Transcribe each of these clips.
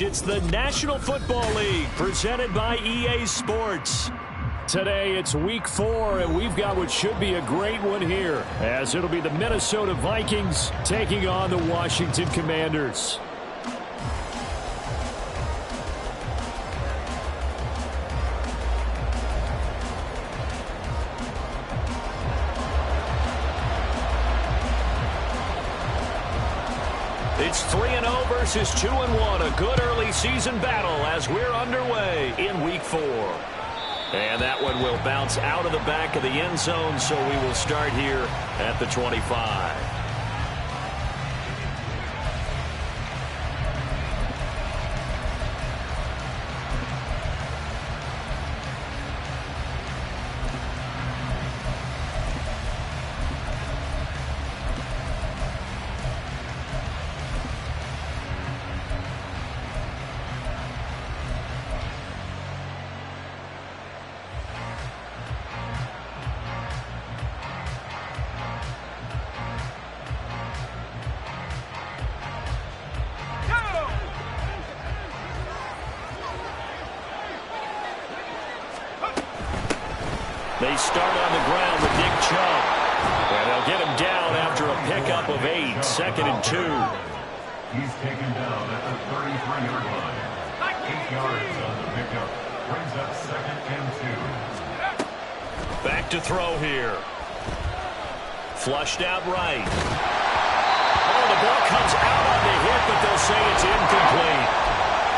It's the National Football League presented by EA Sports. Today it's week 4, and we've got what should be a great one here, as it'll be the Minnesota Vikings taking on the Washington Commanders. It's 3-0 versus 2-1, a good early season battle as we're underway in week 4. And that one will bounce out of the back of the end zone, so we will start here at the 25. They start on the ground with Nick Chubb. And they'll get him down after a pickup of 8, 2nd and 2. He's taken down at the 33-yard line. 8 yards on the pickup. Brings up 2nd and 2. Back to throw here. Flushed out right. Oh, the ball comes out on the hit, but they'll say it's incomplete.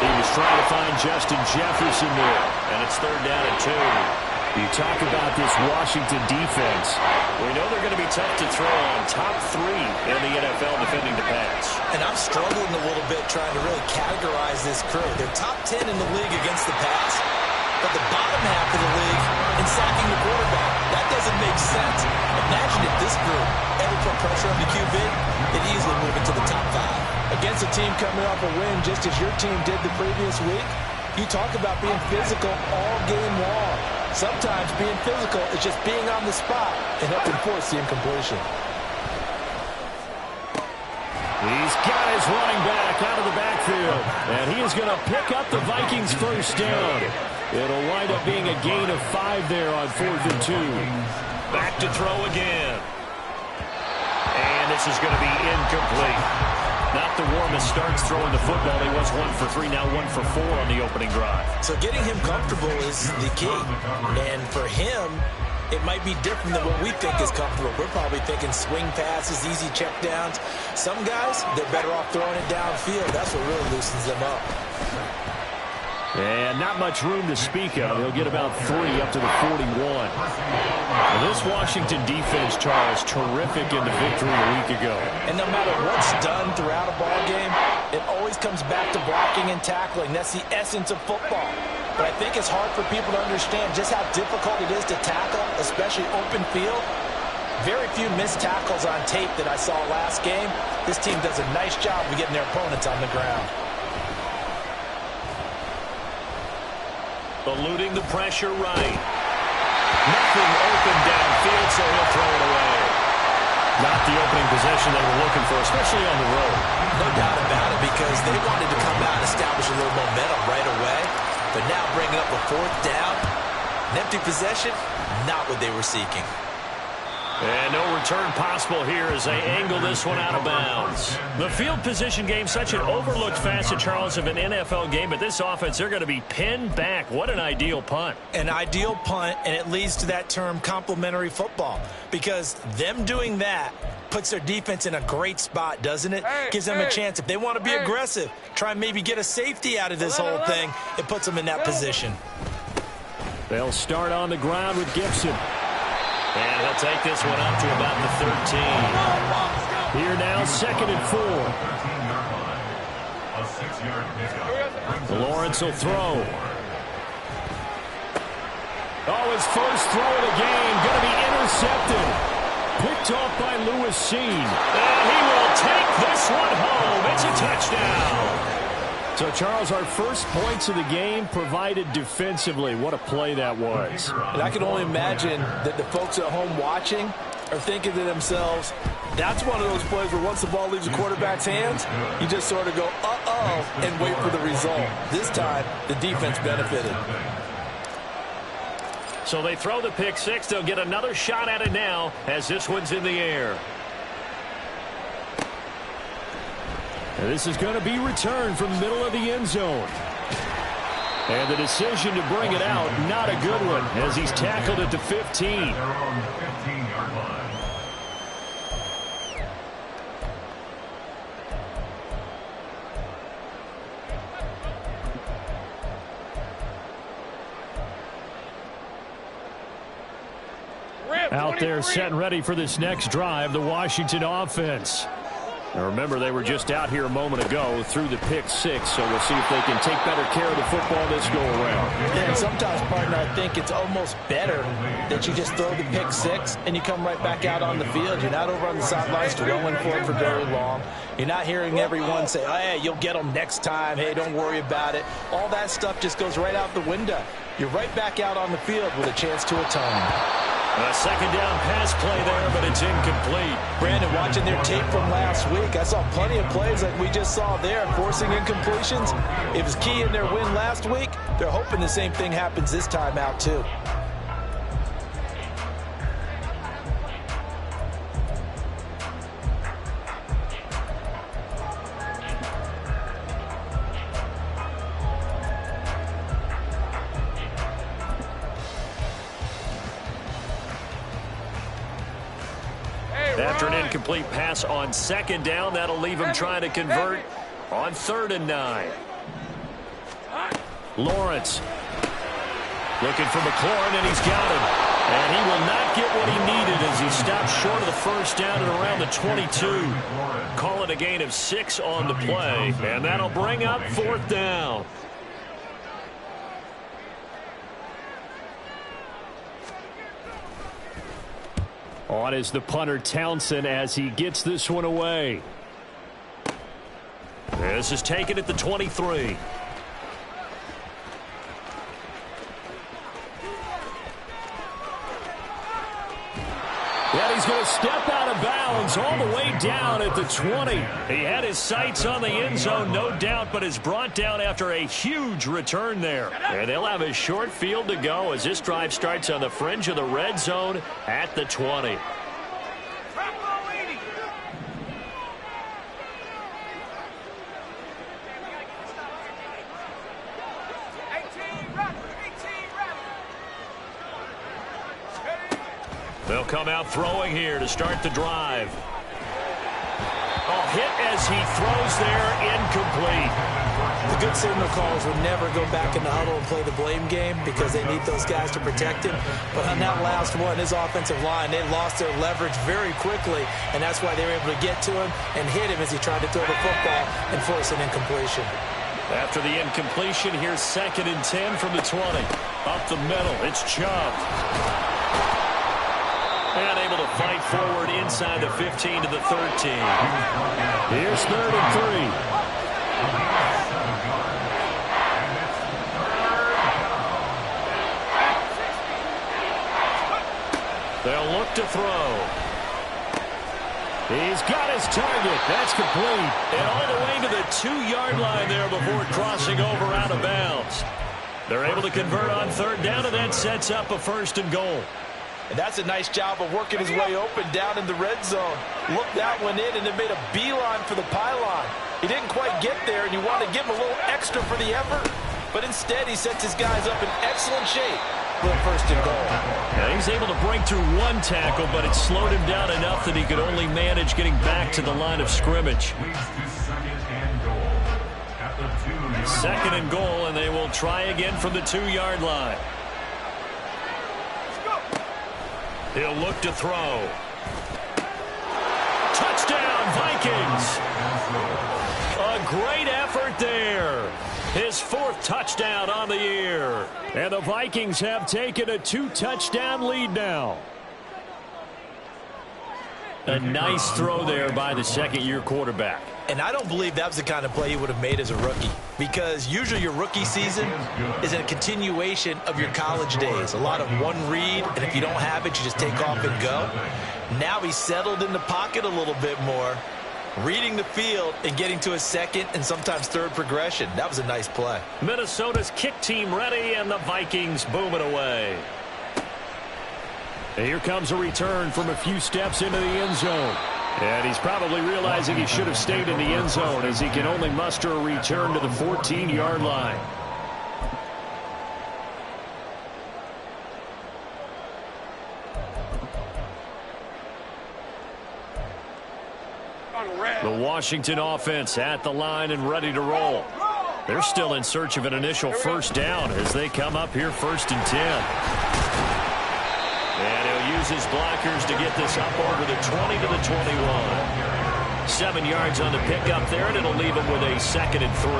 He was trying to find Justin Jefferson there, and it's 3rd down and 2. You talk about this Washington defense. We know they're going to be tough to throw on, top 3 in the NFL defending the pass. And I'm struggling a little bit trying to really categorize this crew. They're top 10 in the league against the pass, but the bottom half of the league in sacking the quarterback. That doesn't make sense. Imagine if this group ever put pressure on the QB, they'd easily move into the top 5. Against a team coming off a win just as your team did the previous week, you talk about being physical all game long. Sometimes being physical is just being on the spot and helping force the incompletion. He's got his running back out of the backfield, and he is going to pick up the Vikings' first down. It'll wind up being a gain of 5 there on 4th and 2. Back to throw again. And this is going to be incomplete. Not the warmest starts throwing the football. He was 1 for 3, now 1 for 4 on the opening drive. So getting him comfortable is the key. And for him, it might be different than what we think is comfortable. We're probably thinking swing passes, easy checkdowns. Some guys, they're better off throwing it downfield. That's what really loosens them up. And not much room to speak of. He'll get about 3 up to the 41. Well, this Washington defense, Charles, terrific in the victory a week ago. And no matter what's done throughout a ball game, it always comes back to blocking and tackling. That's the essence of football. But I think it's hard for people to understand just how difficult it is to tackle, especially open field. Very few missed tackles on tape that I saw last game. This team does a nice job of getting their opponents on the ground. Eluding the pressure right. Nothing open downfield, so he'll throw it away. Not the opening possession they were looking for, especially on the road. No doubt about it, because they wanted to come out and establish a little momentum right away. But now bringing up a 4th down, an empty possession, not what they were seeking. And no return possible here as they angle this one out of bounds. The field position game, such an overlooked facet, Charles, of an NFL game, but this offense, they're going to be pinned back. What an ideal punt. An ideal punt, and it leads to that term complementary football, because them doing that puts their defense in a great spot, doesn't it? Gives them a chance. If they want to be aggressive, try and maybe get a safety out of this whole thing, it puts them in that position. They'll start on the ground with Gibson. And he'll take this one up to about the 13. Here now, 2nd and 4. Lawrence will throw. Oh, his first throw of the game, going to be intercepted. Picked off by Lewis Seen. And he will take this one home. It's a touchdown. So, Charles, our first points of the game provided defensively. What a play that was. And I can only imagine that the folks at home watching are thinking to themselves, that's one of those plays where once the ball leaves the quarterback's hands, you just sort of go, uh-oh, and wait for the result. This time, the defense benefited. So they throw the pick six. They'll get another shot at it now as this one's in the air. And this is going to be returned from the middle of the end zone. And the decision to bring it out, not a good one, as he's tackled at the 15. They're on the 15-yard line. Out there set and ready for this next drive, the Washington offense. Now remember, they were just out here a moment ago through the pick six, so we'll see if they can take better care of the football this go-around. Yeah, and sometimes, partner, I think it's almost better that you just throw the pick six and you come right back out on the field. You're not over on the sidelines throwing for it for very long. You're not hearing everyone say, oh, hey, you'll get them next time. Hey, don't worry about it. All that stuff just goes right out the window. You're right back out on the field with a chance to atone. A second down pass play there, but it's incomplete. Brandon, watching their tape from last week, I saw plenty of plays like we just saw there, forcing incompletions. It was key in their win last week. They're hoping the same thing happens this time out, too. After an incomplete pass on second down, that'll leave him trying to convert on 3rd and 9. Lawrence looking for McLaurin, and he's got him. And he will not get what he needed as he stops short of the first down at around the 22. Call it a gain of 6 on the play, and that'll bring up 4th down. On is the punter Townsend as he gets this one away. This is taken at the 23. And he's going to step out of bounds all the way down at the 20. He had his sights on the end zone, no doubt, but is brought down after a huge return there. And they'll have a short field to go as this drive starts on the fringe of the red zone at the 20. They'll come out throwing here to start the drive. Hit as he throws there, incomplete. The good signal callers would never go back in the huddle and play the blame game because they need those guys to protect him. But on that last one, his offensive line, they lost their leverage very quickly, and that's why they were able to get to him and hit him as he tried to throw the football and force an incompletion. After the incompletion, here's 2nd and 10 from the 20. Up the middle, it's Chubb. And able to fight forward inside the 15 to the 13. Here's 3rd and 3. They'll look to throw. He's got his target. That's complete. And all the way to the 2-yard line there before crossing over out of bounds. They're able to convert on 3rd down, and that sets up a 1st and goal. And that's a nice job of working his way open down in the red zone. Looked that one in and then made a beeline for the pylon. He didn't quite get there, and you want to give him a little extra for the effort. But instead, he sets his guys up in excellent shape for the 1st and goal. Now, he's able to break through one tackle, but it slowed him down enough that he could only manage getting back to the line of scrimmage. 2nd and goal, and they will try again from the 2-yard line. He'll look to throw. Touchdown, Vikings! A great effort there. His 4th touchdown on the year. And the Vikings have taken a 2-touchdown lead now. A nice throw there by the second-year quarterback. And I don't believe that was the kind of play he would have made as a rookie, because usually your rookie season is a continuation of your college days. A lot of one read, and if you don't have it, you just take off and go. Now he's settled in the pocket a little bit more, reading the field and getting to a second and sometimes third progression. That was a nice play. Minnesota's kick team ready, and the Vikings boom it away. And here comes a return from a few steps into the end zone. And he's probably realizing he should have stayed in the end zone, as he can only muster a return to the 14-yard line. The Washington offense at the line and ready to roll. They're still in search of an initial first down as they come up here 1st and 10. And he'll use his blockers to get this up over the 20 to the 21. 7 yards on the pickup there, and it'll leave him with a 2nd and 3.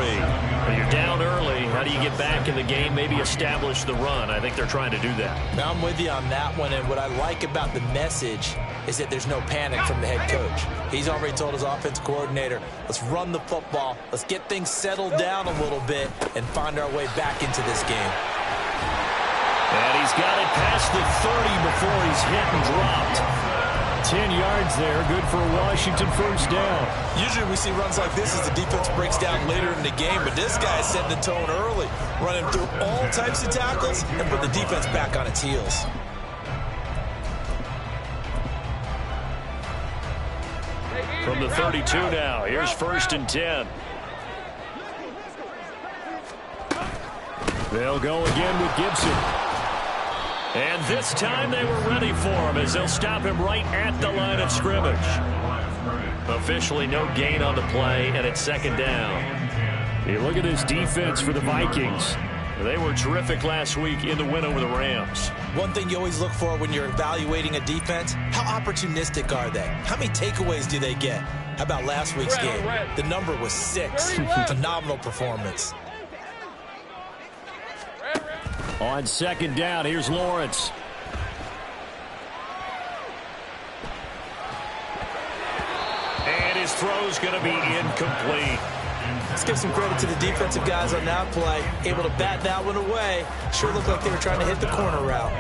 When you're down early, how do you get back in the game? Maybe establish the run. I think they're trying to do that. Now I'm with you on that one, and what I like about the message is that there's no panic from the head coach. He's already told his offense coordinator, let's run the football, let's get things settled down a little bit and find our way back into this game. And he's got it past the 30 before he's hit and dropped. 10 yards there, good for a Washington first down. Usually we see runs like this as the defense breaks down later in the game, but this guy's setting the tone early, running through all types of tackles and put the defense back on its heels. From the 32 now, here's 1st and 10. They'll go again with Gibson. And this time they were ready for him, as they'll stop him right at the line of scrimmage. Officially no gain on the play, and it's 2nd down. You look at this defense for the Vikings. They were terrific last week in the win over the Rams. One thing you always look for when you're evaluating a defense, how opportunistic are they? How many takeaways do they get? How about last week's game? The number was 6. Phenomenal performance. On 2nd down, here's Lawrence. And his throw's going to be incomplete. Let's give some credit to the defensive guys on that play. Able to bat that one away. Sure looked like they were trying to hit the corner route.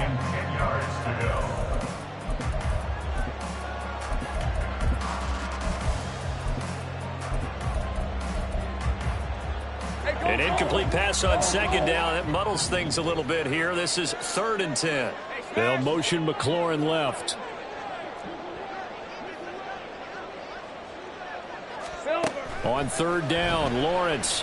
An incomplete pass on 2nd down. That muddles things a little bit here. This is 3rd and 10. They'll motion McLaurin left. On 3rd down, Lawrence.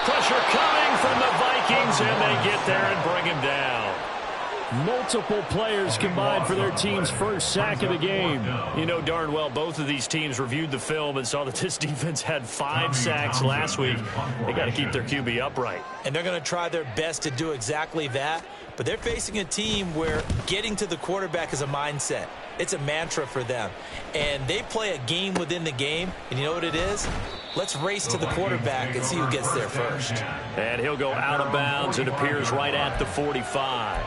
Pressure coming from the Vikings, and they get there and bring him down. Multiple players combined for their team's first sack of the game. You know darn well both of these teams reviewed the film and saw that this defense had 5 sacks last week. They got to keep their QB upright. And they're going to try their best to do exactly that. But they're facing a team where getting to the quarterback is a mindset. It's a mantra for them. And they play a game within the game. And you know what it is? Let's race to the quarterback and see who gets there first. And he'll go out of bounds. It appears right at the 45.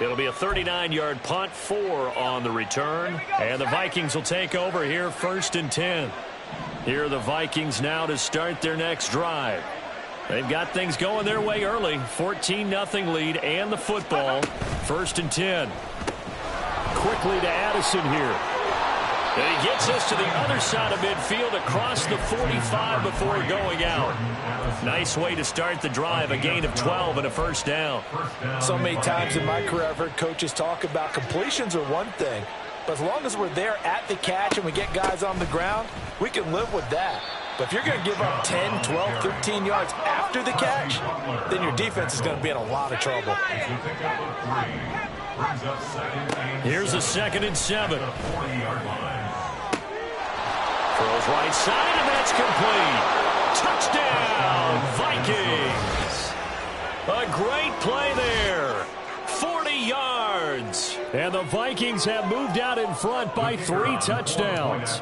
It'll be a 39-yard punt, 4 on the return. And the Vikings will take over here 1st and 10. Here are the Vikings now to start their next drive. They've got things going their way early. 14-0 lead and the football. 1st and 10. Quickly to Addison here. And he gets us to the other side of midfield across the 45 before going out. Nice way to start the drive, a gain of 12 and a first down. So many times in my career I've heard coaches talk about completions are one thing, but as long as we're there at the catch and we get guys on the ground, we can live with that. But if you're going to give up 10, 12, 13 yards after the catch, then your defense is going to be in a lot of trouble. Here's a 2nd and 7. Throws right side, and that's complete. Touchdown, Vikings. A great play there. 40 yards. And the Vikings have moved out in front by 3 touchdowns.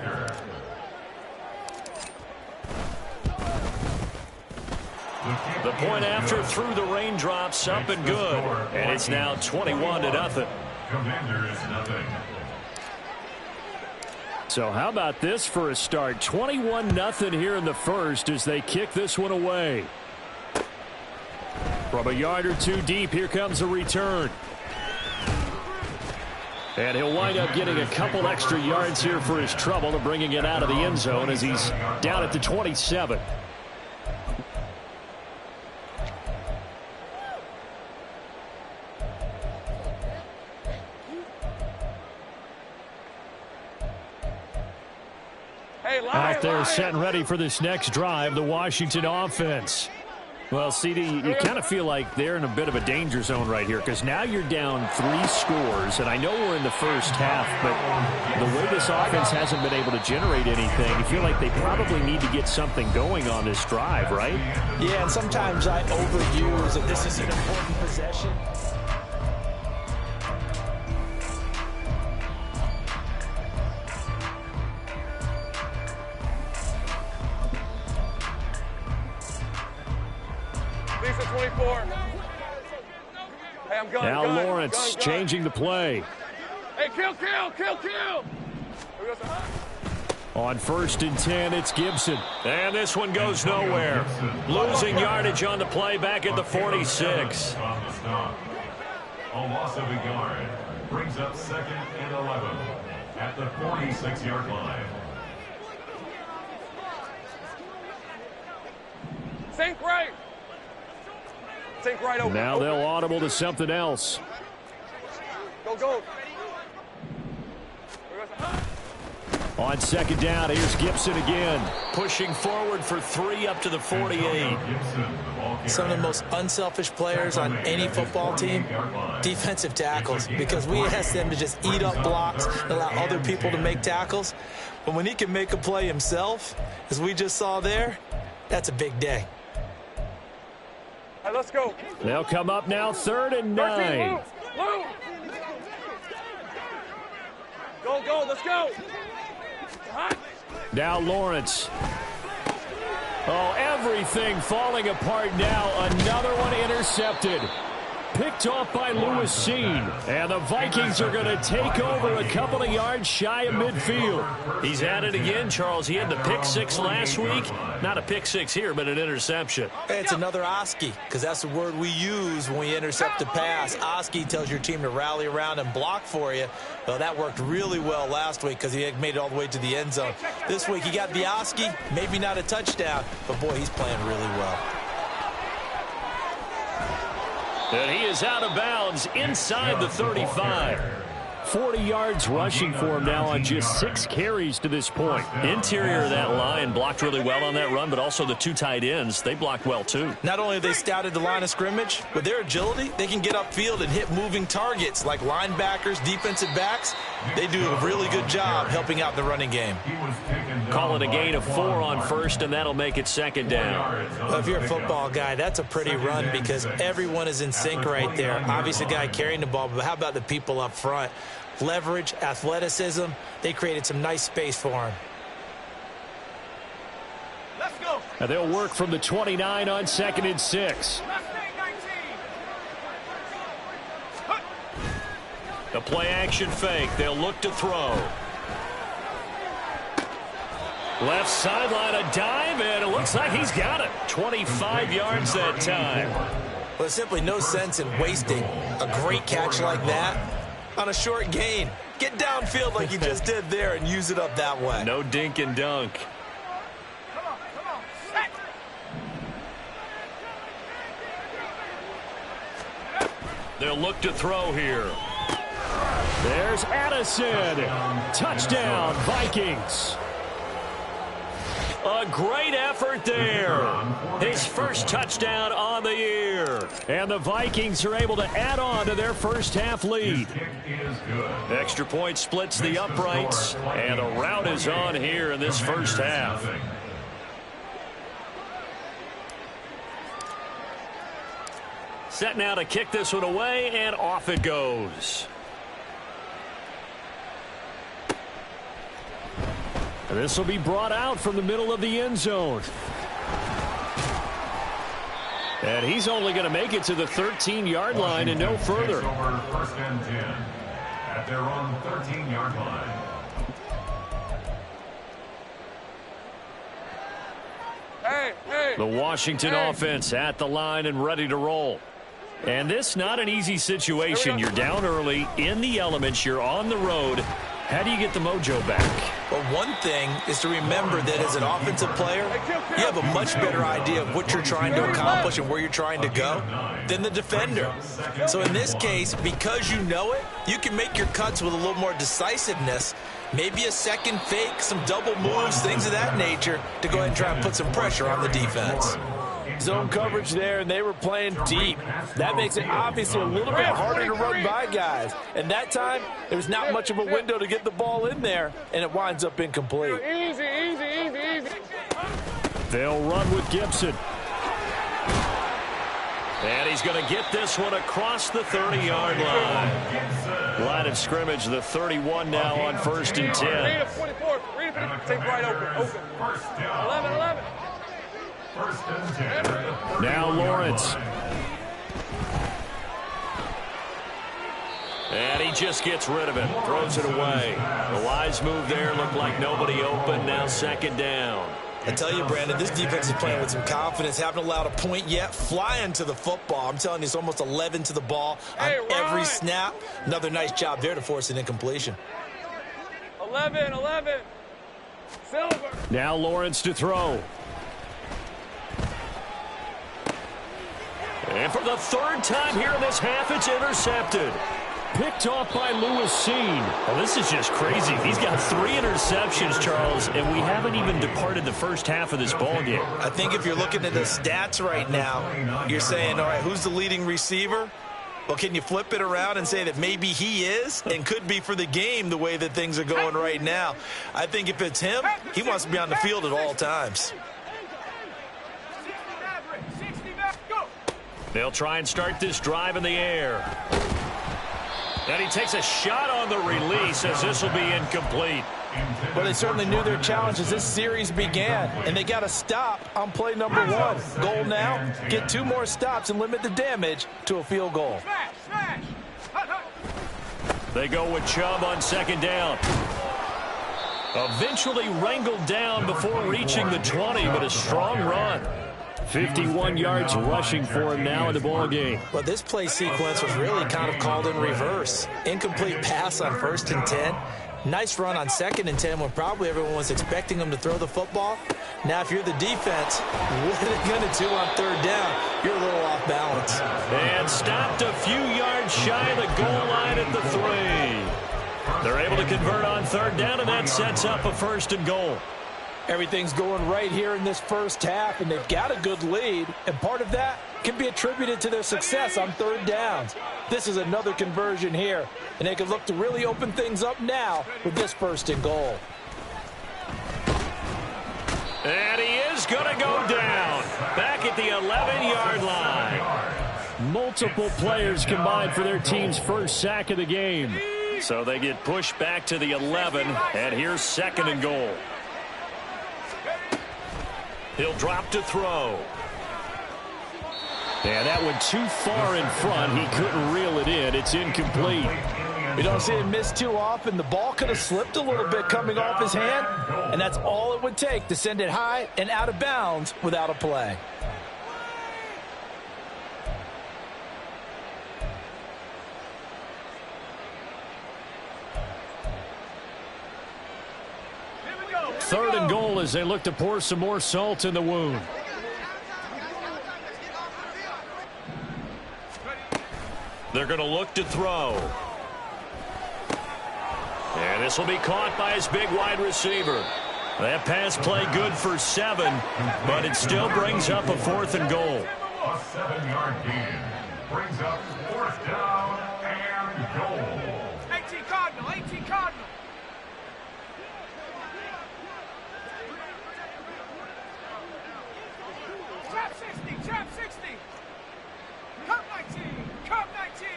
The point after through the raindrops, up and good. And it's now 21-0. Commanders nothing. So how about this for a start? 21-0 here in the first as they kick this one away. From a yard or two deep, here comes a return. And he'll wind up getting a couple extra yards here for his trouble to bringing it out of the end zone as he's down at the 27. Out there set and ready for this next drive, the Washington offense. Well, CD, you kind of feel like they're in a bit of a danger zone right here because now you're down 3 scores, and I know we're in the first half, but the way this offense hasn't been able to generate anything, you feel like they probably need to get something going on this drive, right? Yeah, and sometimes I overuse that this is an important possession. Lisa 24. Hey, I'm going. Now Lawrence changing the play. Hey, kill. On 1st and 10, it's Gibson. And this one goes nowhere. Losing yardage on the play back at the 46. A loss of a yard brings up 2nd and 11 at the 46-yard line. Sink right open. Now they'll audible to something else. Go. On 2nd down, here's Gibson again. Pushing forward for 3 up to the 48. Some of the most unselfish players on any football team, defensive tackles, because we ask them to just eat up blocks and allow other people to make tackles. But when he can make a play himself, as we just saw there, that's a big day. All right, let's go. They'll come up now 3rd and 9. Lou. Go, let's go. Now Lawrence. Oh, everything falling apart now. Another one intercepted. Picked off by Lewis Seen. And the Vikings are going to take over a couple of yards shy of midfield. He's at it again, Charles. He had the pick 6 last week. Not a pick 6 here, but an interception. It's another Oski, because that's the word we use when we intercept a pass. Oski tells your team to rally around and block for you. Well, that worked really well last week because he had made it all the way to the end zone. This week he got the Oski, maybe not a touchdown, but boy, he's playing really well. And he is out of bounds inside the 35. 40 yards rushing for him now on just 6 carries to this point. Interior of that line blocked really well on that run, but also the 2 tight ends, they blocked well too. Not only have they scouted the line of scrimmage, with their agility, they can get upfield and hit moving targets like linebackers, defensive backs. They do a really good job helping out the running game. Call it a gain of 4 on 1st, and that'll make it 2nd down. Well, if you're a football guy, that's a pretty run because everyone is in sync right there. Obviously, the guy carrying the ball, but how about the people up front? Leverage, athleticism, they created some nice space for him. Let's go. And they'll work from the 29 on 2nd and 6. The play action fake. They'll look to throw. Left sideline, a dive, and it looks like he's got it. 25 yards that time. Well, there's simply no sense in wasting a great catch like that on a short gain. Get downfield like you just did there and use it up that way. No dink and dunk. Come on. They'll look to throw here. There's Addison. Touchdown, Vikings. A great effort there. His first touchdown on the year. And the Vikings are able to add on to their first half lead. Extra point splits the uprights. And a rout is on here in this first half. Set now to kick this one away, and off it goes. And this will be brought out from the middle of the end zone. And he's only going to make it to the 13-yard line and no further. First and 10 at their own 13-yard line. The Washington offense at the line and ready to roll. And this not an easy situation. You're down early, in the elements, you're on the road. How do you get the mojo back? Well, one thing is to remember that as an offensive player, you have a much better idea of what you're trying to accomplish and where you're trying to go than the defender. So in this case, because you know it, you can make your cuts with a little more decisiveness, maybe a second fake, some double moves, things of that nature, to go ahead and try and put some pressure on the defense. Zone coverage there, and they were playing deep. That makes it obviously a little bit harder to run by guys. And that time, there was not much of a window to get the ball in there, and it winds up incomplete. Easy, easy, easy, easy. They'll run with Gibson. And he's going to get this one across the 30-yard line. Line of scrimmage, the 31 now on 1st and 10. Read it, 44. Read it, take right open. 11. First and 10. Now Lawrence. And he just gets rid of it, throws it away. The wise move there, looked like nobody open, now 2nd down. I tell you, Brandon, this defense is playing with some confidence. Haven't allowed a point yet. Flying to the football. I'm telling you, it's almost 11 to the ball on every snap. Another nice job there to force an incompletion. 11. Silver. Now Lawrence to throw. And for the 3rd time here in this half, it's intercepted. Picked off by Lewis Seen. Well, this is just crazy. He's got 3 interceptions, Charles, and we haven't even departed the first half of this ballgame. I think if you're looking at the stats right now, you're saying, all right, who's the leading receiver? Well, can you flip it around and say that maybe he is and could be for the game the way that things are going right now? I think if it's him, he wants to be on the field at all times. They'll try and start this drive in the air. And he takes a shot on the release as this will be incomplete. Well, they certainly knew their challenge as this series began, and they got to stop on play number 1. Goal now, get 2 more stops and limit the damage to a field goal. They go with Chubb on 2nd down. Eventually wrangled down before reaching the 20, but a strong run. 51 yards rushing for him now in the ballgame. Well, this play sequence was really kind of called in reverse. Incomplete pass on 1st and 10. Nice run on 2nd and 10 when probably everyone was expecting him to throw the football. Now, if you're the defense, what are they going to do on 3rd down? You're a little off balance. And stopped a few yards shy of the goal line at the 3. They're able to convert on 3rd down, and that sets up a 1st and goal. Everything's going right here in this first half, and they've got a good lead, and part of that can be attributed to their success on 3rd downs. This is another conversion here, and they can look to really open things up now with this 1st and goal. And he is going to go down back at the 11-yard line. Multiple players combined for their team's first sack of the game. So they get pushed back to the 11, and here's 2nd and goal. He'll drop to throw. And that went too far in front. He couldn't reel it in. It's incomplete. We don't see him miss too often. The ball could have slipped a little bit coming off his hand, and that's all it would take to send it high and out of bounds without a play. Third and goal as they look to pour some more salt in the wound. They're going to look to throw. And this will be caught by his big wide receiver. That pass play good for 7, but it still brings up a 4th and goal. A 7-yard gain brings up 4th down and goal. 18 Cardinal, 18 Cardinal. Trap 60. Cup 19. Cup 19.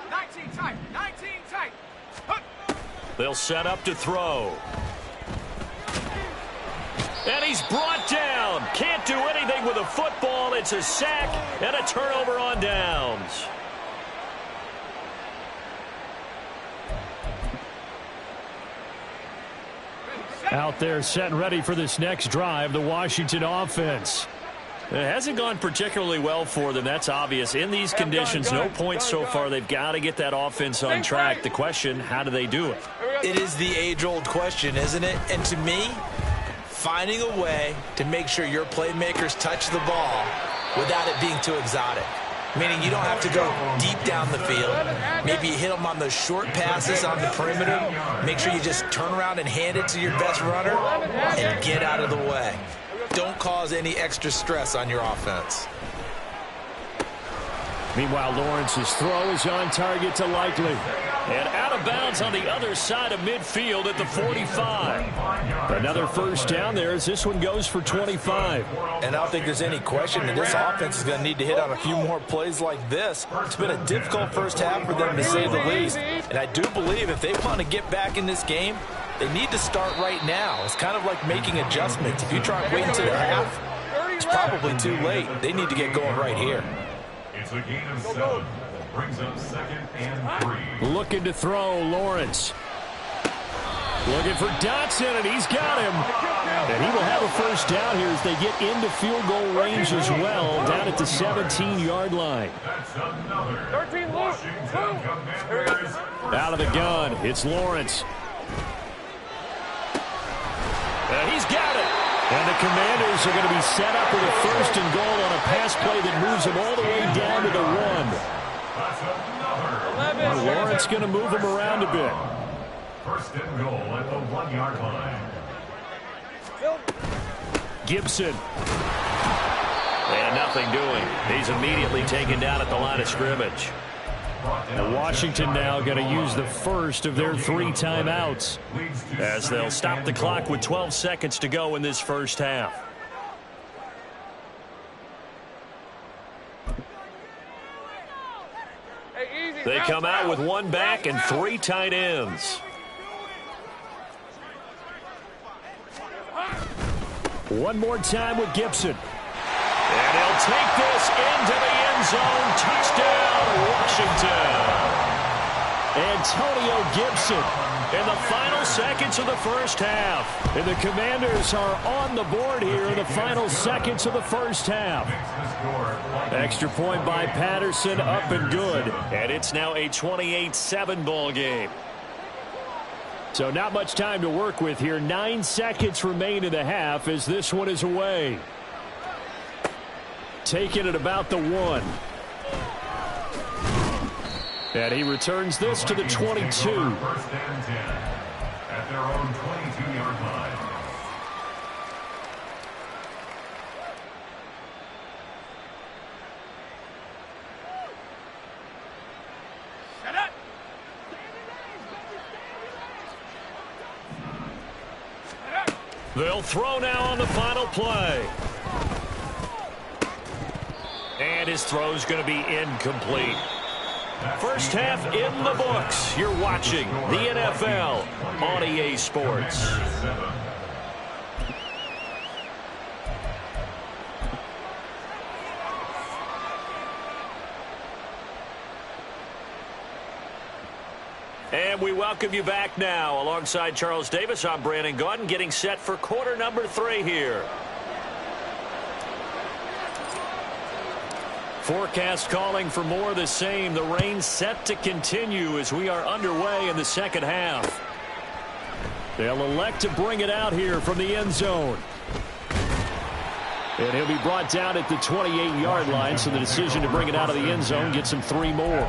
19 tight. 19 tight. They'll set up to throw. And he's brought down. Can't do anything with a football. It's a sack and a turnover on downs. Out there set and ready for this next drive, the Washington offense. It hasn't gone particularly well for them. That's obvious. In these conditions, no points so far. They've got to get that offense on track. The question, how do they do it? It is the age-old question, isn't it? And to me, finding a way to make sure your playmakers touch the ball without it being too exotic. Meaning you don't have to go deep down the field. Maybe you hit them on those short passes on the perimeter. Make sure you just turn around and hand it to your best runner and get out of the way. Don't cause any extra stress on your offense. Meanwhile, Lawrence's throw is on target to Likely. And out of bounds on the other side of midfield at the 45. Another first down there as this one goes for 25. And I don't think there's any question that this offense is going to need to hit on a few more plays like this. It's been a difficult first half for them, to say the least. And I do believe if they want to get back in this game, they need to start right now. It's kind of like making adjustments. If you try and wait until the half, it's probably too late. They need to get going right here. It's a gain of 7. Brings up 2nd and 3. Looking to throw, Lawrence. Looking for Dotson, and he's got him. And he will have a first down here as they get into field goal range as well, down at the 17-yard line. That's another 13 Washington Commanders. Out of the gun, it's Lawrence. And he's got it. And the Commanders are going to be set up with a first and goal on a pass play that moves them all the way down to the 1. That's another. Lawrence going to move him around a bit. First and goal at the 1-yard line. Gibson. And nothing doing. He's immediately taken down at the line of scrimmage. And Washington now going to use the first of their 3 timeouts as they'll stop the clock with 12 seconds to go in this first half. They come out with 1 back and 3 tight ends. One more time with Gibson. And he'll take this into the end zone. Touchdown, Washington. Antonio Gibson in the final seconds of the first half. And the Commanders are on the board here in the final seconds of the first half. Extra point by Patterson, up and good. And it's now a 28-7 ball game. So not much time to work with here. 9 seconds remain in the half as this one is away. Taking it about the 1. And he returns this to the 22. First and 10 at their own 22-yard line. They'll throw now on the final play. And his throw's going to be incomplete. First half in the books. You're watching the NFL on EA Sports. And we welcome you back now. Alongside Charles Davis, I'm Brandon Gaudin, getting set for quarter number 3 here. Forecast calling for more of the same. The rain set to continue as we are underway in the second half. They'll elect to bring it out here from the end zone. And he'll be brought down at the 28-yard line, so the decision to bring it out of the end zone gets him 3 more.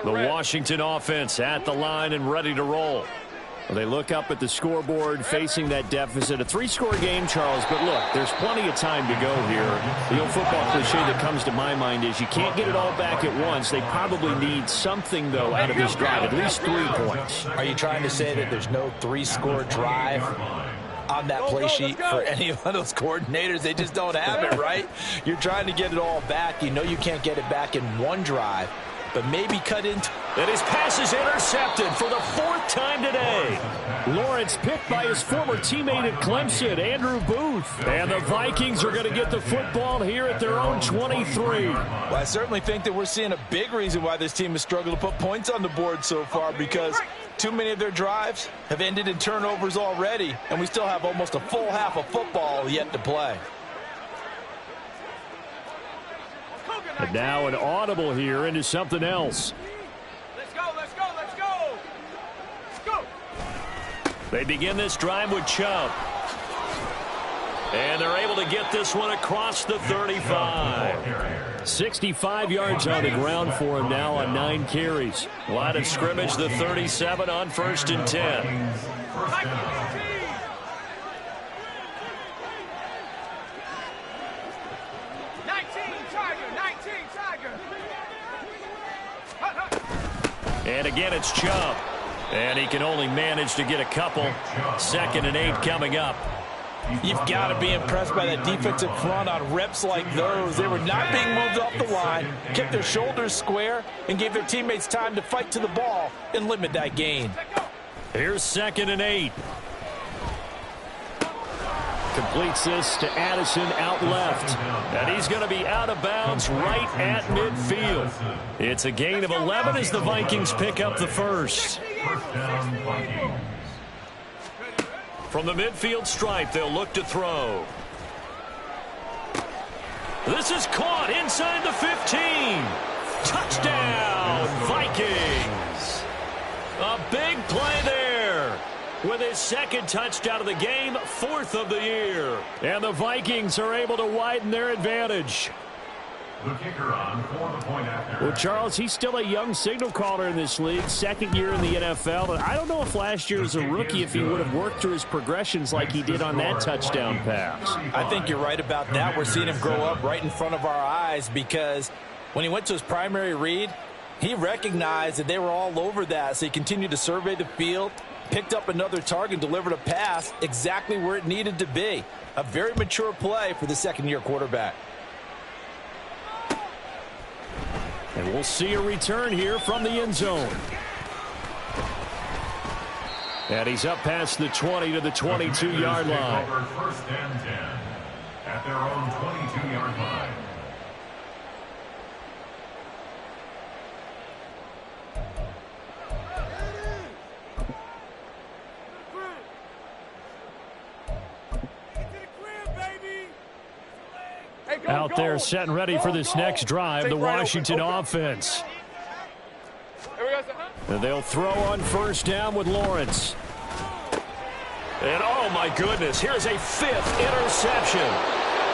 The Washington offense at the line and ready to roll. Well, they look up at the scoreboard facing that deficit. A 3-score game, Charles, but look, there's plenty of time to go here. The old football cliche that comes to my mind is you can't get it all back at once. They probably need something, though, out of this drive, at least 3 points. Are you trying to say that there's no 3-score drive on that play sheet for any of those coordinators? They just don't have it, right? You're trying to get it all back. You know you can't get it back in one drive. but maybe cut into. And his pass is intercepted for the 4th time today. Lawrence picked by his former teammate at Clemson, Andrew Booth. And the Vikings are going to get the football here at their own 23. Well, I certainly think that we're seeing a big reason why this team has struggled to put points on the board so far, because too many of their drives have ended in turnovers already, and we still have almost a full half of football yet to play. And now an audible here into something else. Let's go, let's go, let's go. Let's go. They begin this drive with Chubb. And they're able to get this one across the 35. 65 yards on the ground for him now on 9 carries. Line of scrimmage, the 37 on 1st and 10. And again, it's Chubb. And he can only manage to get a couple. 2nd and 8 coming up. You've got to be impressed by that defensive front on reps like those. They were not being moved off the line, kept their shoulders square, and gave their teammates time to fight to the ball and limit that gain. Here's 2nd and 8. Completes this to Addison out left. And he's going to be out of bounds right at midfield. It's a gain of 11 as the Vikings pick up the first. From the midfield stripe, they'll look to throw. This is caught inside the 15. Touchdown, Vikings. A big play there. With his 2nd touchdown of the game, 4th of the year. And the Vikings are able to widen their advantage. The kicker on for the point after. Well, Charles, he's still a young signal caller in this league, 2nd year in the NFL. But I don't know if last year as a rookie, if he would have worked through his progressions like he did on that touchdown pass. I think you're right about that. We're seeing him grow up right in front of our eyes, because when he went to his primary read, he recognized that they were all over that. So he continued to survey the field, picked up another target, delivered a pass exactly where it needed to be. A very mature play for the 2nd-year quarterback. And we'll see a return here from the end zone. And he's up past the 20 to the 22-yard line. 1st and 10 at their own 22-yard line. Out there set and ready for this next drive, the Washington offense. And they'll throw on 1st down with Lawrence. And oh my goodness, here's a 5th interception.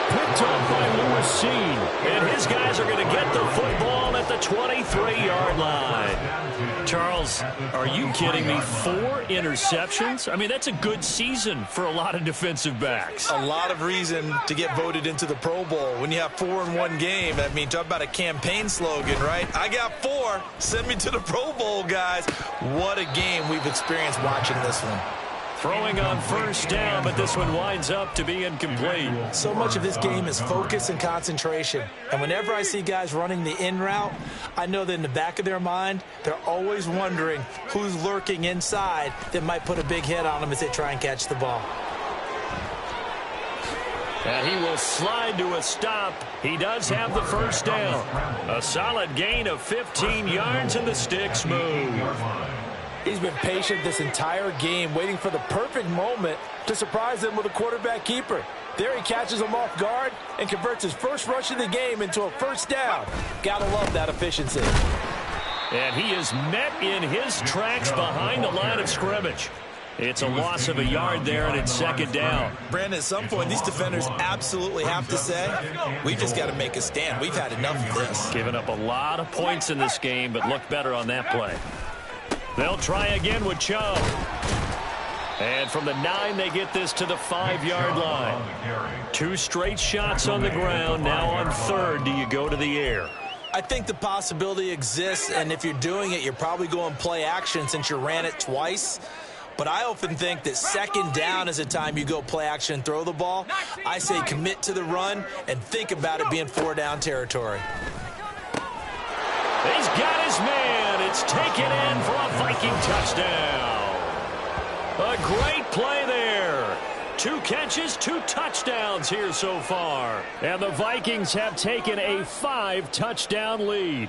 Picked up by Lewis Seen. And his guys are going to get the football at the 23-yard line. Charles, are you kidding me? 4 interceptions? I mean, that's a good season for a lot of defensive backs. A lot of reason to get voted into the Pro Bowl. When you have 4 in one game, I mean, talk about a campaign slogan, right? I got 4. Send me to the Pro Bowl, guys. What a game we've experienced watching this one. Throwing on 1st down, but this one winds up to be incomplete. So much of this game is focus and concentration. And whenever I see guys running the in route, I know that in the back of their mind, they're always wondering who's lurking inside that might put a big hit on them as they try and catch the ball. And he will slide to a stop. He does have the 1st down. A solid gain of 15 yards, and the sticks move. He's been patient this entire game, waiting for the perfect moment to surprise them with a quarterback keeper. There he catches him off guard and converts his first rush of the game into a 1st down. Gotta love that efficiency. And he is met in his tracks behind the line of scrimmage. It's a loss of a yard there, and it's 2nd down. Brandon, at some point, these defenders absolutely have to say, we've just got to make a stand. We've had enough of this. Giving up a lot of points in this game, but looked better on that play. They'll try again with Chubb. And from the 9, they get this to the 5-yard line. 2 straight shots on the ground. Now on 3rd, do you go to the air? I think the possibility exists, and if you're doing it, you're probably going play action since you ran it twice. But I often think that 2nd down is the time you go play action and throw the ball. I say commit to the run and think about it being 4-down territory. He's got his man. It's taken in for a Viking touchdown. A great play there. 2 catches, 2 touchdowns here so far. And the Vikings have taken a 5-touchdown lead.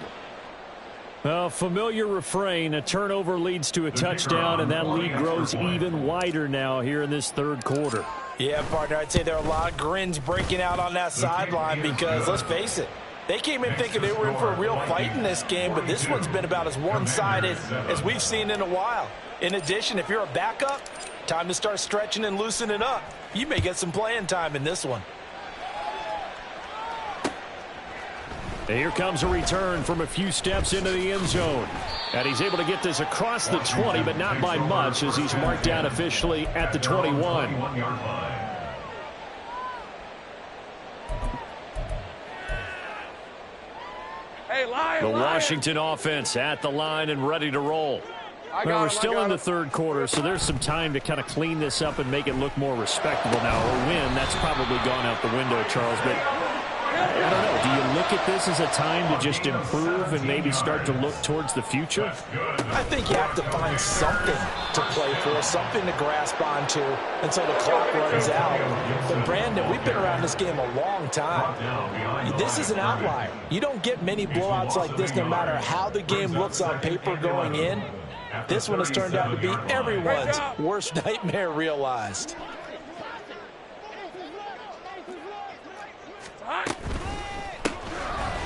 A familiar refrain, a turnover leads to a touchdown, and that lead grows even wider now here in this third quarter. Yeah, partner, I'd say there are a lot of grins breaking out on that sideline because, let's face it, they came in thinking they were in for a real fight in this game, but this one's been about as one-sided as we've seen in a while. In addition, if you're a backup, time to start stretching and loosening up. You may get some playing time in this one. And here comes a return from a few steps into the end zone. And he's able to get this across the 20, but not by much as he's marked down officially at the 21. Hey, Lion, The Lion. Washington offense at the line and ready to roll. Well, we're still in the third quarter, so there's some time to kind of clean this up and make it look more respectable now. A win, that's probably gone out the window, Charles. But I don't know. Do you look at this as a time to just improve and maybe start to look towards the future? I think you have to find something to play for, something to grasp onto until the clock runs out. But, Brandon, we've been around this game a long time. This is an outlier. You don't get many blowouts like this no matter how the game looks on paper going in. This one has turned out to be everyone's worst nightmare realized.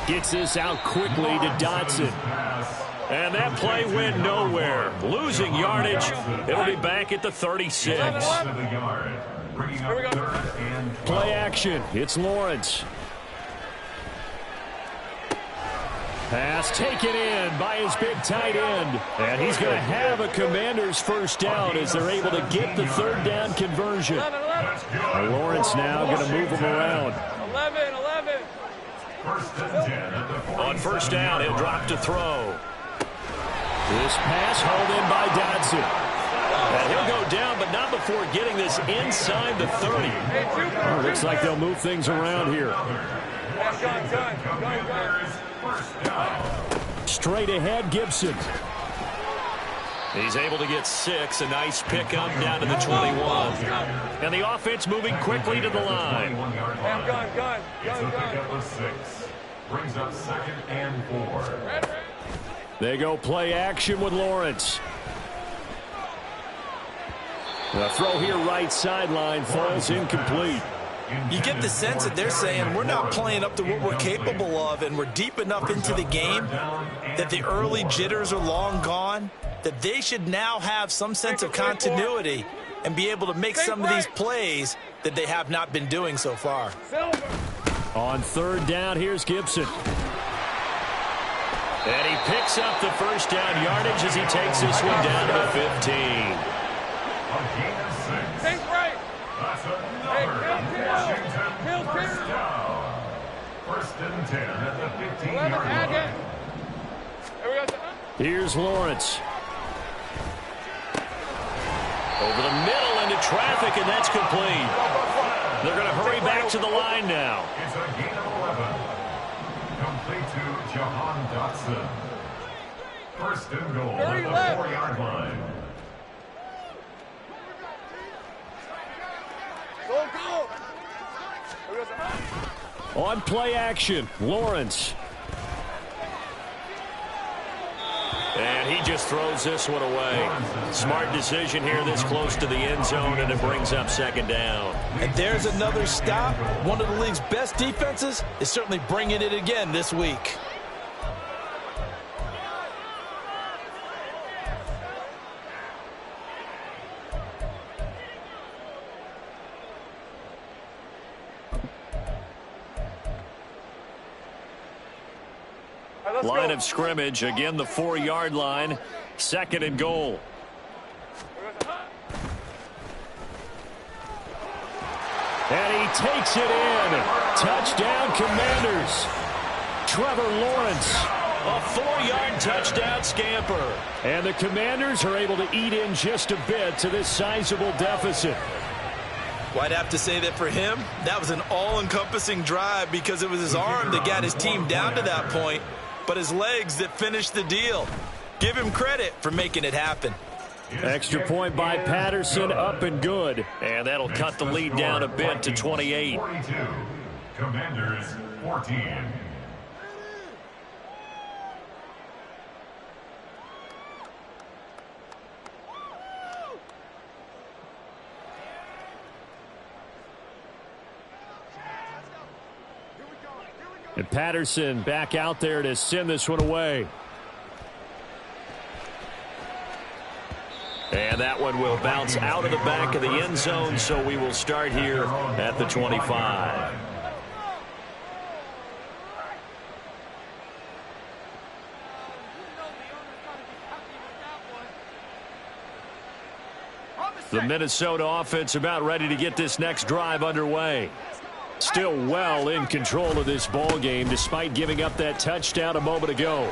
Gets this out quickly to Dotson. And that play went nowhere. Losing yardage. It'll be back at the 36. Play action. It's Lawrence. Pass taken in by his big tight end. And he's going to have a Commander's first down as they're able to get the third down conversion. 11. Lawrence now going to move him around. 11. On first down, he'll drop to throw. This pass hauled in by Dotson. And he'll go down, but not before getting this inside the 30. Well, looks like they'll move things around here. Straight ahead, Gibson. He's able to get 6. A nice pickup down to the 21. And the offense moving quickly to the line. Gun. Brings up 2nd and 4. They go play action with Lawrence. The throw here right sideline falls incomplete. You get the sense that they're saying we're not playing up to what we're capable of, and we're deep enough into the game that the early jitters are long gone, that they should now have some sense of continuity and be able to make some of these plays that they have not been doing so far. On third down, here's Gibson. And he picks up the first down yardage as he takes this one down to the 15. Think right. That's another Washington first down. 1st and 10 at the 15-yard line. Here's Lawrence. Over the middle into traffic, and that's complete. They're going to hurry back to the line now. It's a gain of 11. Complete to Jahan Dotson. 1st and goal at the 4-yard line. On play action, Lawrence. And he just throws this one away. Smart decision here this close to the end zone, and it brings up 2nd down. And there's another stop. One of the league's best defenses is certainly bringing it again this week. Line of scrimmage, again the 4-yard line, 2nd and goal. And he takes it in. Touchdown, Commanders. Trevor Lawrence, a 4-yard touchdown scamper. And the Commanders are able to eat in just a bit to this sizable deficit. Well, I'd have to say that for him, that was an all-encompassing drive because it was his arm that got his team down to that point. but his legs that finished the deal. Give him credit for making it happen. Extra point by Patterson, up and good. And that'll cut the lead down a bit to 28. 42. Commanders 14. And Patterson back out there to send this one away. And that one will bounce out of the back of the end zone, so we will start here at the 25. The Minnesota offense about ready to get this next drive underway. Still well in control of this ball game despite giving up that touchdown a moment ago.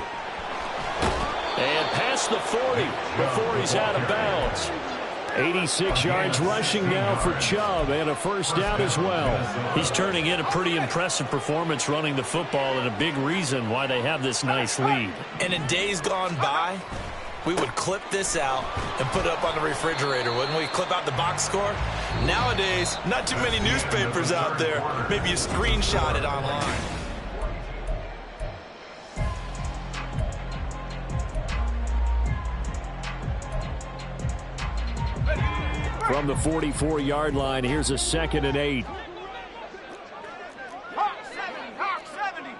And past the 40 before he's out of bounds. 86 yards rushing now for Chubb, and a first down as well. He's turning in a pretty impressive performance running the football, and a big reason why they have this nice lead. And in days gone by, we would clip this out and put it up on the refrigerator, wouldn't we? Clip out the box score. Nowadays, not too many newspapers out there. Maybe you screenshot it online. From the 44-yard line, here's a 2nd and 8. Hawk 70.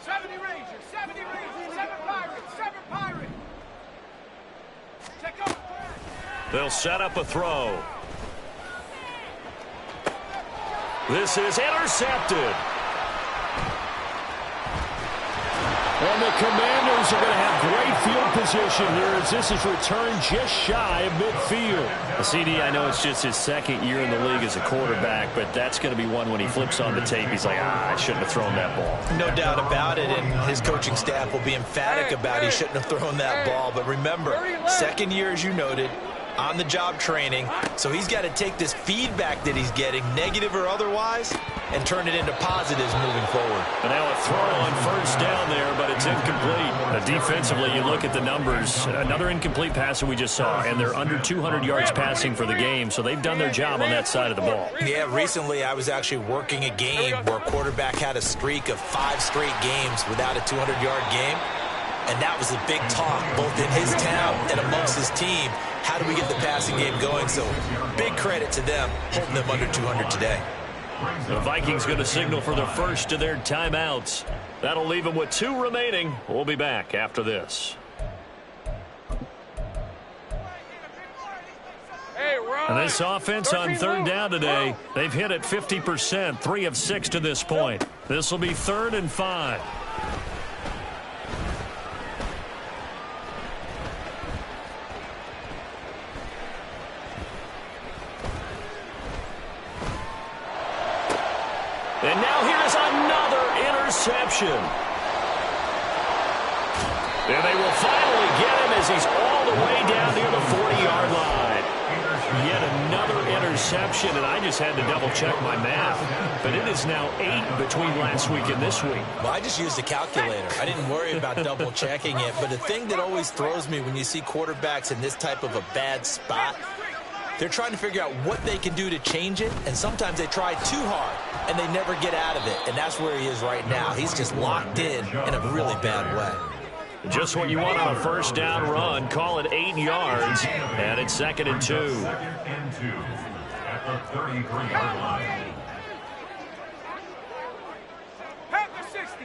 70 Rangers, 7 Pirates. Check up. They'll set up a throw. This is intercepted. And the Commanders are going to have great field position here as this is returned just shy of midfield. CD, I know it's just his 2nd year in the league as a quarterback, but that's going to be one when he flips on the tape, he's like, I shouldn't have thrown that ball. No doubt about it, and his coaching staff will be emphatic about he shouldn't have thrown that ball. But remember, 2nd year, as you noted, on-the-job training, so he's got to take this feedback that he's getting, negative or otherwise, and turn it into positives moving forward. And now a throw on first down there, but it's incomplete. Defensively, you look at the numbers, another incomplete pass that we just saw, and they're under 200 yards passing for the game, so they've done their job on that side of the ball. Yeah, recently I was actually working a game where a quarterback had a streak of 5 straight games without a 200-yard game, and that was a big talk, both in his town and amongst his team. How do we get the passing game going? So big credit to them, holding them under 200 today. The Vikings going to signal for the first of their timeouts. That'll leave them with 2 remaining. We'll be back after this. And this offense on 3rd down today, they've hit it 50%, 3 of 6 to this point. This will be 3rd and 5. And now here's another interception. And they will finally get him as he's all the way down near the 40-yard line. Yet another interception, and I just had to double-check my math. But it is now 8 between last week and this week. Well, I just used a calculator. I didn't worry about double-checking it. But the thing that always throws me when you see quarterbacks in this type of a bad spot, they're trying to figure out what they can do to change it, and sometimes they try too hard, and they never get out of it, and that's where he is right now. He's just locked in a really bad way. Just what you want on a first down run. Call it 8 yards, and it's 2nd and 2. 2nd and 2 at the 33-yard line. Panther 60.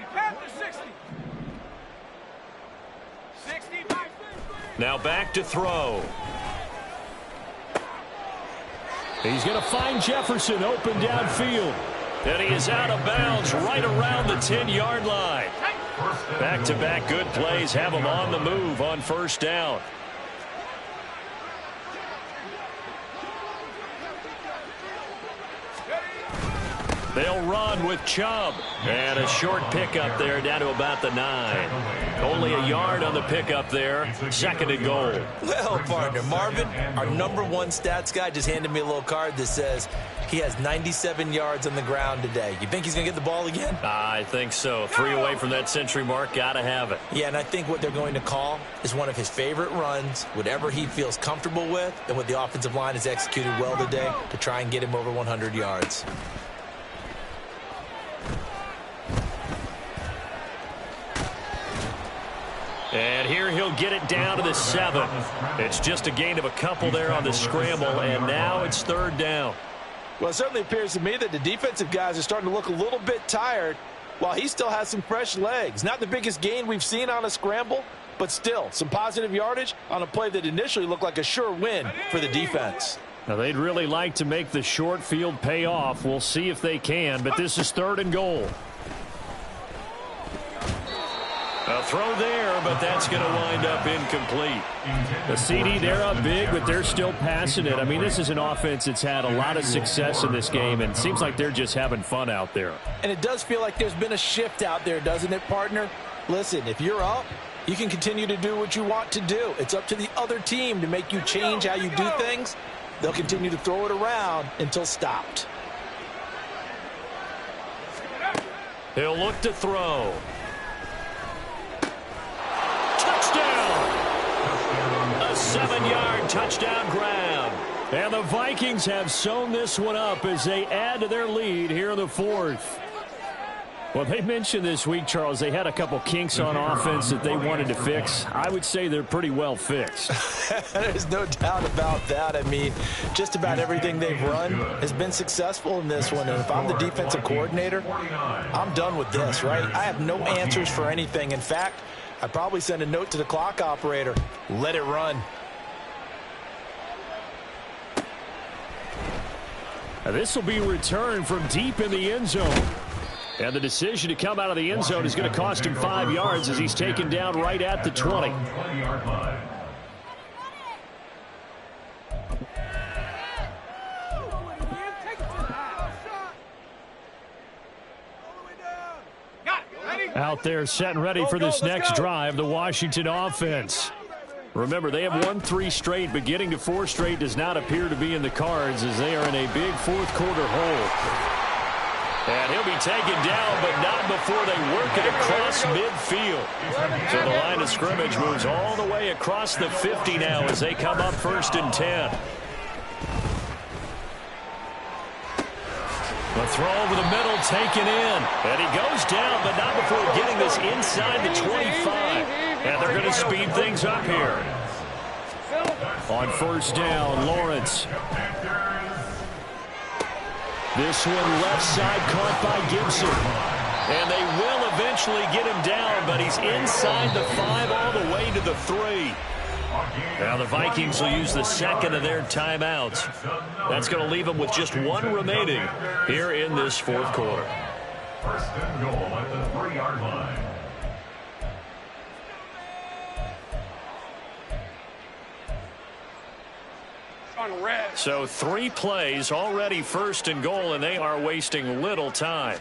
60. Now back to throw. He's going to find Jefferson open downfield. And he is out of bounds right around the 10-yard line. Back-to-back good plays have him on the move on first down. They'll run with Chubb. And a short pickup there down to about the 9. Only a yard on the pickup there. 2nd and goal. Well, partner, Marvin, our #1 stats guy, just handed me a little card that says he has 97 yards on the ground today. You think he's going to get the ball again? I think so. 3 away from that century mark. Got to have it. Yeah, and I think what they're going to call is one of his favorite runs, whatever he feels comfortable with, and what the offensive line has executed well today to try and get him over 100 yards. And here he'll get it down to the 7. It's just a gain of a couple there on the scramble, and now it's 3rd down. Well, it certainly appears to me that the defensive guys are starting to look a little bit tired while he still has some fresh legs. Not the biggest gain we've seen on a scramble, but still some positive yardage on a play that initially looked like a sure win for the defense. Now, they'd really like to make the short field pay off. We'll see if they can, but this is 3rd and goal. A throw there, but that's going to wind up incomplete. The CD, they're up big, but they're still passing it. I mean, this is an offense that's had a lot of success in this game, and it seems like they're just having fun out there. And it does feel like there's been a shift out there, doesn't it, partner? Listen, if you're up, you can continue to do what you want to do. It's up to the other team to make you change how you do things. They'll continue to throw it around until stopped. He'll look to throw. A 7-yard touchdown grab. And the Vikings have sewn this one up as they add to their lead here in the 4th. Well, they mentioned this week, Charles, they had a couple kinks on offense that they wanted to fix. I would say they're pretty well fixed. There's no doubt about that. I mean, just about everything they've run has been successful in this one. And if I'm the defensive coordinator, I'm done with this, right? I have no answers for anything. In fact, I'd probably send a note to the clock operator. Let it run. Now, this will be returned from deep in the end zone. And the decision to come out of the end zone is going to cost him 5 yards as he's taken down right at the 20. Out there set and ready for this next drive, the Washington offense. Remember, they have won 3 straight, but getting to 4 straight does not appear to be in the cards as they are in a big 4th quarter hole. And he'll be taken down, but not before they work it across midfield. So the line of scrimmage moves all the way across the 50 now as they come up 1st and 10. The throw over the middle taken in. And he goes down, but not before getting this inside the 25. And they're going to speed things up here. On 1st down, Lawrence. This one left side caught by Gibson. And they will eventually get him down, but he's inside the 5 all the way to the 3. Now the Vikings will use the 2nd of their timeouts. That's going to leave them with just 1 remaining here in this 4th quarter. 1st and goal at the 3-yard line. So 3 plays already 1st and goal, and they are wasting little time.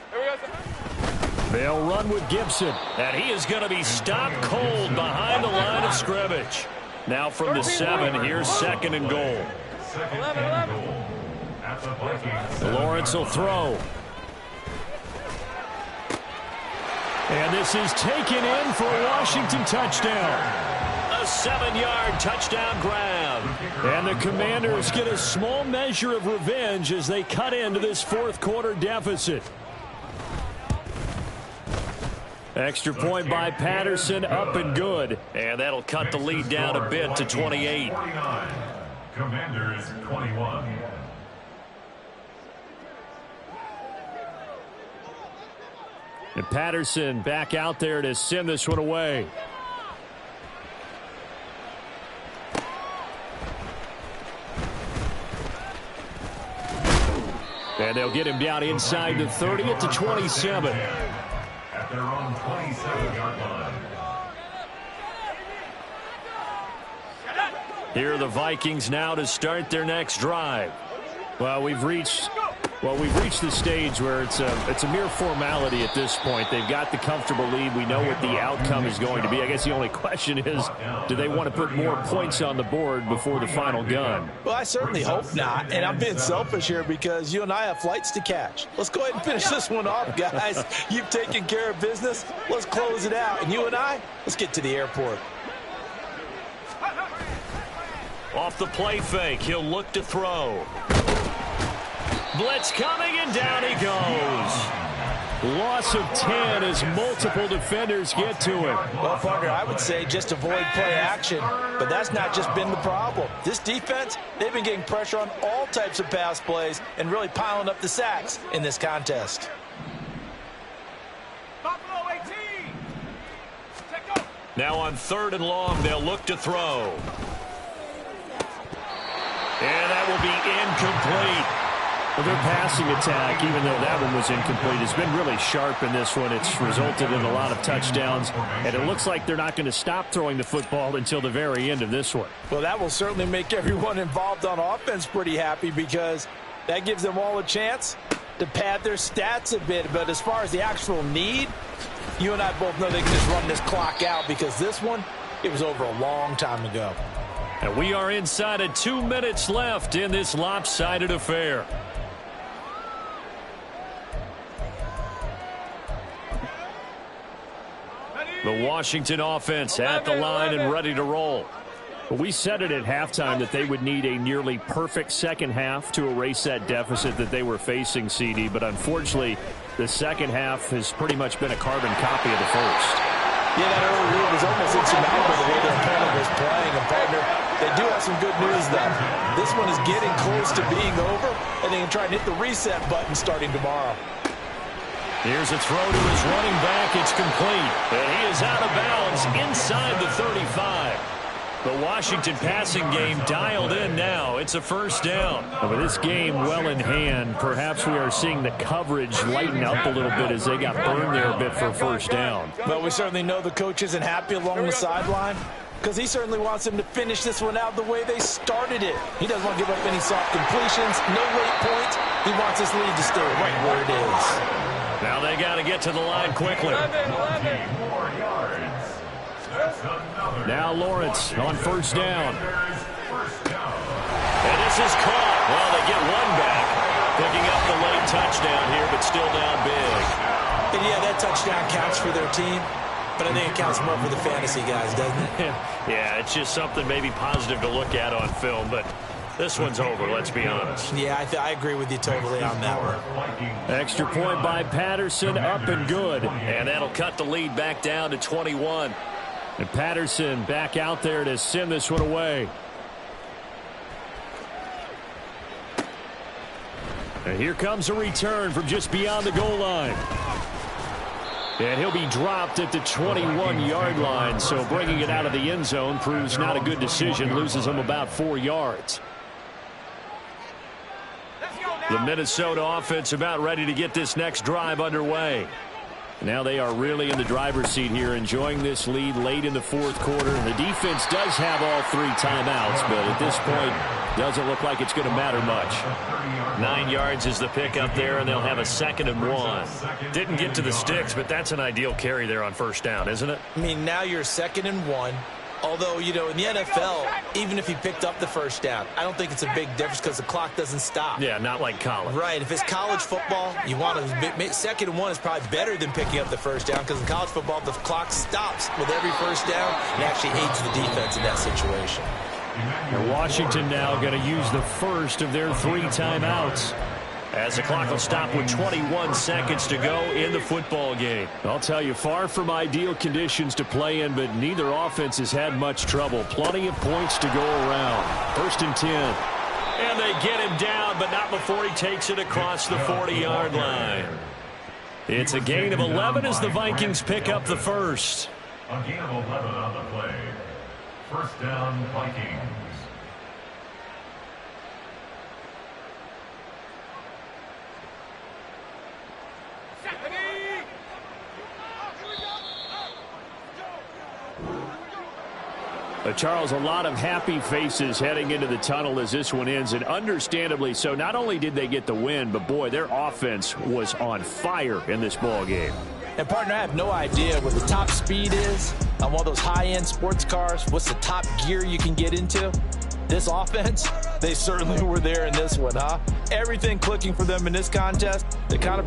They'll run with Gibson, and he is going to be stopped cold behind the line of scrimmage. Now from the 7, here's 2nd and goal. 2nd and goal at the Vikings. Lawrence will throw. And this is taken in for a Washington touchdown. A 7-yard touchdown grab. And the Commanders get a small measure of revenge as they cut into this 4th quarter deficit. Extra point by Patterson, up and good. And that'll cut the lead down a bit to 28. Commanders 21. And Patterson back out there to send this one away. And they'll get him down inside the 30 at the 27. At their own 27-yard line. Here are the Vikings now to start their next drive. Well, we've reached Well, we've reached the stage where it's a mere formality at this point. They've got the comfortable lead. We know what the outcome is going to be. I guess the only question is, do they want to put more points on the board before the final gun? Well, I certainly hope not, and I'm being selfish here because you and I have flights to catch. Let's go ahead and finish this one off, guys. You've taken care of business. Let's close it out, and you and I, let's get to the airport. Off the play fake, he'll look to throw. Blitz coming, and down he goes. Loss of 10 as multiple defenders get to him. Well, partner, I would say just avoid play action, but that's not just been the problem. This defense, they've been getting pressure on all types of pass plays and really piling up the sacks in this contest. Now on 3rd and long, they'll look to throw. And that will be incomplete. Well, their passing attack, even though that one was incomplete, has been really sharp in this one. It's resulted in a lot of touchdowns, and it looks like they're not going to stop throwing the football until the very end of this one. Well, that will certainly make everyone involved on offense pretty happy because that gives them all a chance to pad their stats a bit. But as far as the actual need, you and I both know they can just run this clock out because this one, it was over a long time ago. And we are inside of 2 minutes left in this lopsided affair. The Washington offense at the line and ready to roll. But we said it at halftime that they would need a nearly perfect second half to erase that deficit that they were facing, CD. But unfortunately, the second half has pretty much been a carbon copy of the first. Yeah, that early lead was almost insurmountable the way their opponent was playing. And partner, they do have some good news, though. This one is getting close to being over, and they can try and hit the reset button starting tomorrow. Here's a throw to his running back. It's complete. And he is out of bounds inside the 35. The Washington passing game dialed in now. It's a first down. And with this game well in hand, perhaps we are seeing the coverage lighten up a little bit as they got burned there a bit for a first down. But we certainly know the coach isn't happy along the sideline because he certainly wants them to finish this one out the way they started it. He doesn't want to give up any soft completions, no late points. He wants this lead to stay right where it is. Now they got to get to the line quickly. 14 more yards. That's another. Now Lawrence on first down. First down. And this is caught. Well, they get one back. Picking up the late touchdown here, but still down big. And yeah, that touchdown counts for their team, but I think it counts more for the fantasy guys, doesn't it? Yeah, it's just something maybe positive to look at on film, but this one's over, let's be honest. Yeah, I agree with you totally on that one. Extra point by Patterson, up and good. And that'll cut the lead back down to 21. And Patterson back out there to send this one away. And here comes a return from just beyond the goal line. And he'll be dropped at the 21-yard line, so bringing it out of the end zone proves not a good decision, loses him about 4 yards. The Minnesota offense about ready to get this next drive underway. Now they are really in the driver's seat here, enjoying this lead late in the fourth quarter. The defense does have all 3 timeouts, but at this point, doesn't look like it's going to matter much. 9 yards is the pickup there, and they'll have a 2nd and 1. Didn't get to the sticks, but that's an ideal carry there on first down, isn't it? I mean, now you're 2nd and 1. Although, you know, in the NFL, even if he picked up the first down, I don't think it's a big difference because the clock doesn't stop. Yeah, not like college. Right. If it's college football, you want to 2nd and 1 is probably better than picking up the first down because in college football, the clock stops with every first down. It actually aids the defense in that situation. And Washington now going to use the first of their 3 timeouts, as the clock will stop with 21 seconds to go in the football game. I'll tell you, far from ideal conditions to play in, but neither offense has had much trouble. Plenty of points to go around. 1st and 10. And they get him down, but not before he takes it across the 40-yard line. It's a gain of 11 as the Vikings pick up the first. A gain of 11 on the play. First down, Vikings. Charles, a lot of happy faces heading into the tunnel as this one ends, and understandably so. Not only did they get the win, but boy, their offense was on fire in this ball game. And partner, I have no idea what the top speed is on one of those high-end sports cars. What's the top gear you can get into? This offense, they certainly were there in this one, huh? Everything clicking for them in this contest. They kind of